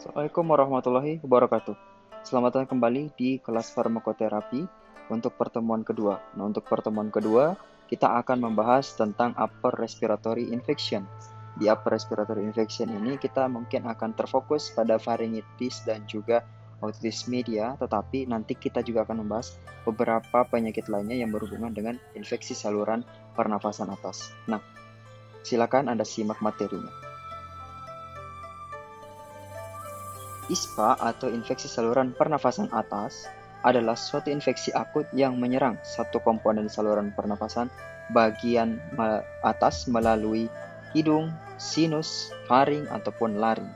Assalamualaikum warahmatullahi wabarakatuh. Selamat datang kembali di kelas farmakoterapi untuk pertemuan kedua. Untuk pertemuan kedua, kita akan membahas tentang upper respiratory infection. Di upper respiratory infection ini kita mungkin akan terfokus pada pharyngitis dan juga otitis media, tetapi nanti kita juga akan membahas beberapa penyakit lainnya yang berhubungan dengan infeksi saluran pernafasan atas. Nah, silakan Anda simak materinya. ISPA atau infeksi saluran pernafasan atas adalah suatu infeksi akut yang menyerang satu komponen saluran pernafasan bagian atas melalui hidung, sinus, faring, ataupun laring,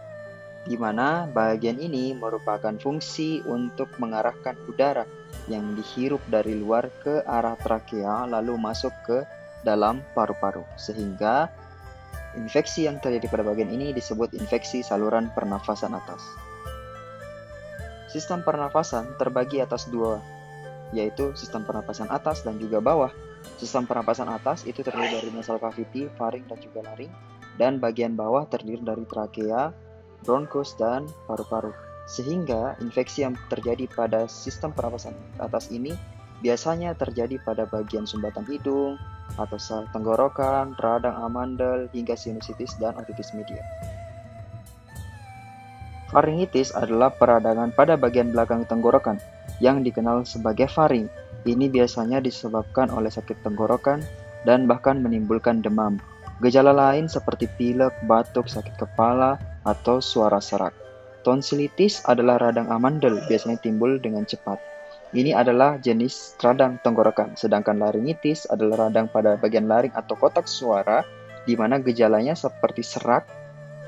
di mana bagian ini merupakan fungsi untuk mengarahkan udara yang dihirup dari luar ke arah trakea lalu masuk ke dalam paru-paru, sehingga infeksi yang terjadi pada bagian ini disebut infeksi saluran pernafasan atas. Sistem pernafasan terbagi atas dua, yaitu sistem pernapasan atas dan juga bawah. Sistem pernapasan atas itu terdiri dari nasal cavity, faring, dan juga laring, dan bagian bawah terdiri dari trakea, bronchus, dan paru-paru. Sehingga infeksi yang terjadi pada sistem pernapasan atas ini biasanya terjadi pada bagian sumbatan hidung, atau sel tenggorokan, radang amandel, hingga sinusitis dan otitis media. Faringitis adalah peradangan pada bagian belakang tenggorokan yang dikenal sebagai faring. Ini biasanya disebabkan oleh sakit tenggorokan dan bahkan menimbulkan demam. Gejala lain seperti pilek, batuk, sakit kepala, atau suara serak. Tonsilitis adalah radang amandel, biasanya timbul dengan cepat. Ini adalah jenis radang tenggorokan, sedangkan laringitis adalah radang pada bagian laring atau kotak suara, di mana gejalanya seperti serak,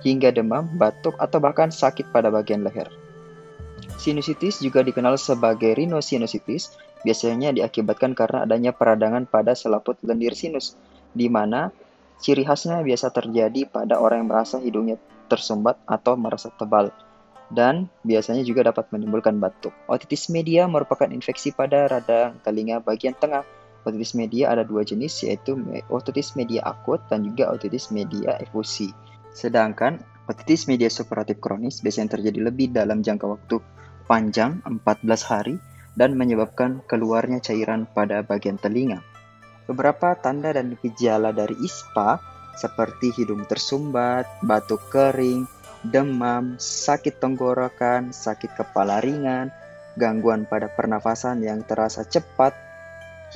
hingga demam, batuk, atau bahkan sakit pada bagian leher. Sinusitis juga dikenal sebagai rhinosinusitis, biasanya diakibatkan karena adanya peradangan pada selaput lendir sinus, di mana ciri khasnya biasa terjadi pada orang yang merasa hidungnya tersumbat atau merasa tebal, dan biasanya juga dapat menimbulkan batuk. Otitis media merupakan infeksi pada radang telinga bagian tengah. Otitis media ada dua jenis, yaitu otitis media akut dan juga otitis media efusi. Sedangkan otitis media supuratif kronis biasanya terjadi lebih dalam jangka waktu panjang 14 hari dan menyebabkan keluarnya cairan pada bagian telinga. Beberapa tanda dan gejala dari ISPA seperti hidung tersumbat, batuk kering, demam, sakit tenggorokan, sakit kepala ringan, gangguan pada pernafasan yang terasa cepat,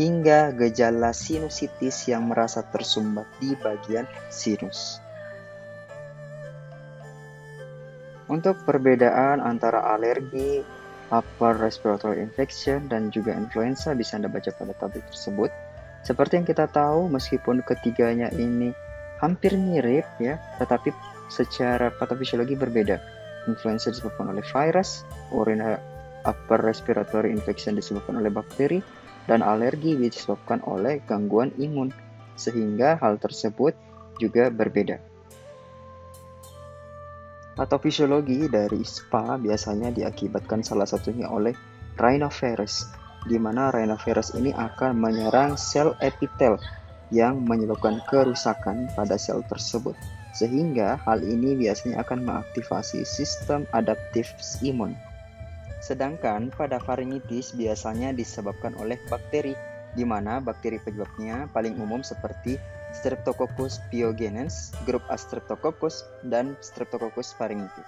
hingga gejala sinusitis yang merasa tersumbat di bagian sinus. Untuk perbedaan antara alergi, upper respiratory infection, dan juga influenza bisa Anda baca pada tabel tersebut. Seperti yang kita tahu, meskipun ketiganya ini hampir mirip ya, tetapi secara patofisiologi berbeda. Influenza disebabkan oleh virus, upper respiratory infection disebabkan oleh bakteri, dan alergi disebabkan oleh gangguan imun, sehingga hal tersebut juga berbeda. Patofisiologi dari ISPA biasanya diakibatkan salah satunya oleh rhinovirus, di mana rhinovirus ini akan menyerang sel epitel yang menyebabkan kerusakan pada sel tersebut, sehingga hal ini biasanya akan mengaktifasi sistem adaptif imun. Sedangkan pada faringitis biasanya disebabkan oleh bakteri, di mana bakteri penyebabnya paling umum seperti Streptococcus pyogenes, grup A Streptococcus, dan Streptococcus pharyngitis.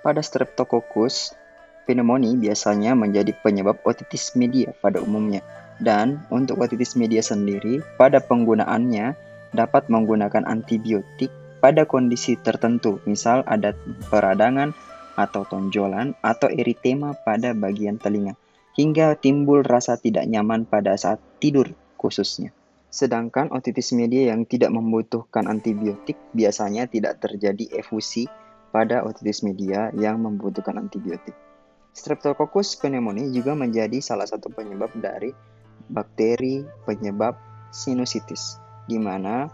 Pada Streptococcus pneumoniae biasanya menjadi penyebab otitis media pada umumnya, dan untuk otitis media sendiri pada penggunaannya dapat menggunakan antibiotik pada kondisi tertentu, misal ada peradangan atau tonjolan atau eritema pada bagian telinga, hingga timbul rasa tidak nyaman pada saat tidur khususnya. Sedangkan otitis media yang tidak membutuhkan antibiotik biasanya tidak terjadi efusi pada otitis media yang membutuhkan antibiotik. Streptococcus pneumoniae juga menjadi salah satu penyebab dari bakteri penyebab sinusitis, di mana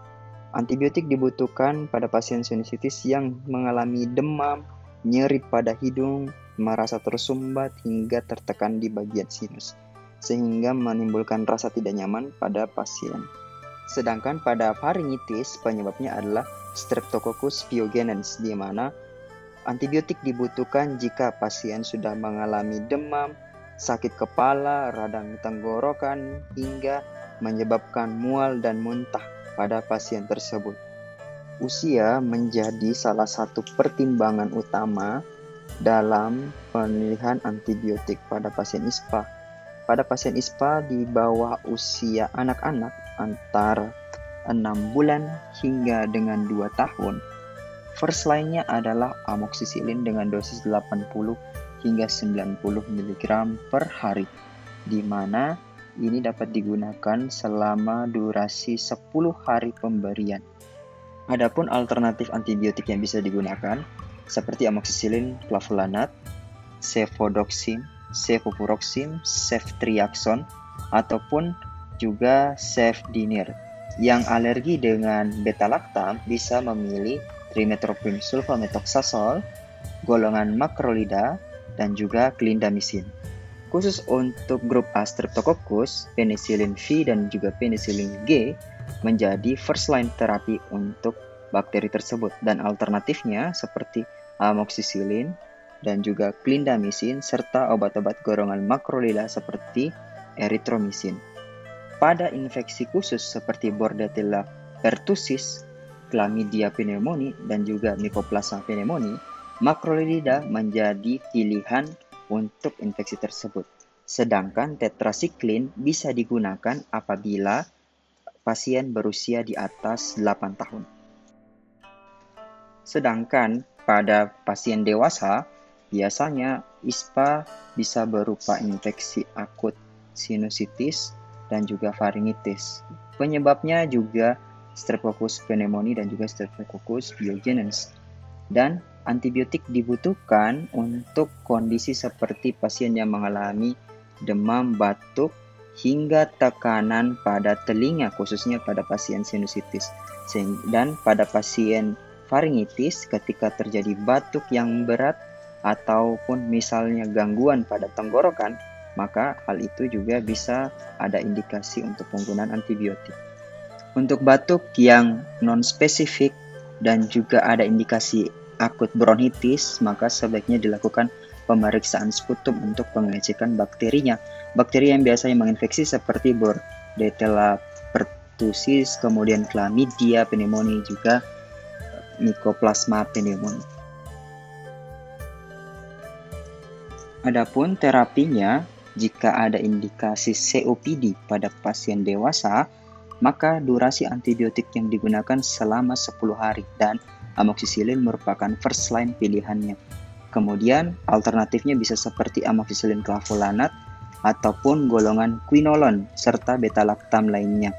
antibiotik dibutuhkan pada pasien sinusitis yang mengalami demam, nyeri pada hidung, merasa tersumbat hingga tertekan di bagian sinus, sehingga menimbulkan rasa tidak nyaman pada pasien. Sedangkan pada faringitis penyebabnya adalah Streptococcus pyogenes, di mana Antibiotik dibutuhkan jika pasien sudah mengalami demam, sakit kepala, radang tenggorokan, hingga menyebabkan mual dan muntah pada pasien tersebut. Usia menjadi salah satu pertimbangan utama dalam pemilihan antibiotik pada pasien ISPA. Pada pasien ISPA di bawah usia anak-anak antara 6 bulan hingga dengan 2 tahun, first line-nya adalah amoxicillin dengan dosis 80 hingga 90 mg per hari, di mana ini dapat digunakan selama durasi 10 hari pemberian. Adapun alternatif antibiotik yang bisa digunakan seperti amoxicillin clavulanat, cefodoxime, cefofuroxime, ceftriaxone, ataupun juga cefdinir. Yang alergi dengan beta-lactam bisa memilih trimethoprim sulfamethoxazole, golongan macrolida, dan juga clindamycin. Khusus untuk grup A Streptococcus, penicillin V dan juga penicillin G menjadi first line terapi untuk bakteri tersebut, dan alternatifnya seperti amoxicillin dan juga clindamycin serta obat-obat golongan macrolida seperti erythromycin. Pada infeksi khusus seperti Bordetella pertussis, Chlamydia pneumoniae, dan juga Mycoplasma pneumoniae, macrolida menjadi pilihan untuk infeksi tersebut. Sedangkan tetracycline bisa digunakan apabila pasien berusia di atas 8 tahun. Sedangkan pada pasien dewasa, biasanya ISPA bisa berupa infeksi akut sinusitis dan juga faringitis. Penyebabnya juga Streptococcus pneumoniae dan juga Streptococcus pyogenes. Dan antibiotik dibutuhkan untuk kondisi seperti pasien yang mengalami demam, batuk, hingga tekanan pada telinga, khususnya pada pasien sinusitis. Dan pada pasien faringitis, ketika terjadi batuk yang berat ataupun misalnya gangguan pada tenggorokan, maka hal itu juga bisa ada indikasi untuk penggunaan antibiotik. Untuk batuk yang non-spesifik dan juga ada indikasi akut bronkitis, maka sebaiknya dilakukan pemeriksaan sputum untuk pengecekan bakterinya. Bakteri yang biasanya menginfeksi seperti Bordetella pertussis, kemudian Chlamydia pneumoniae, juga Mycoplasma pneumoniae. Adapun terapinya, jika ada indikasi COPD pada pasien dewasa, maka durasi antibiotik yang digunakan selama 10 hari dan amoxicillin merupakan first line pilihannya. Kemudian alternatifnya bisa seperti amoxicillin clavulanat ataupun golongan quinolone serta beta-lactam lainnya.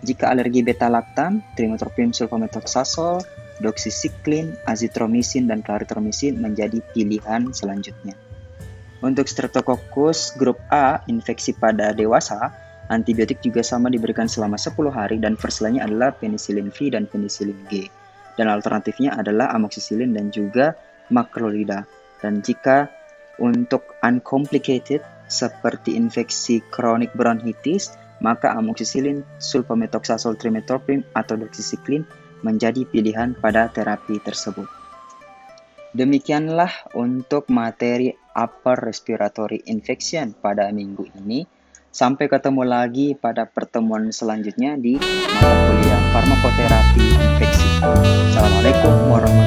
Jika alergi beta-lactam, trimethoprim sulfamethoxazole, doxycycline, azithromycin, dan clarithromycin menjadi pilihan selanjutnya. Untuk Streptococcus grup A, infeksi pada dewasa, antibiotik juga sama diberikan selama 10 hari dan first line-nya adalah penicillin V dan penicillin G. Dan alternatifnya adalah amoxicillin dan juga macrolida. Dan jika untuk uncomplicated seperti infeksi kronik bronkitis, maka amoxicillin, sulfamethoxazole trimethoprim, atau doxycycline menjadi pilihan pada terapi tersebut. Demikianlah untuk materi upper respiratory infection pada minggu ini. Sampai ketemu lagi pada pertemuan selanjutnya di mata kuliah farmakoterapi infeksi. Assalamualaikum warahmatullahi wabarakatuh.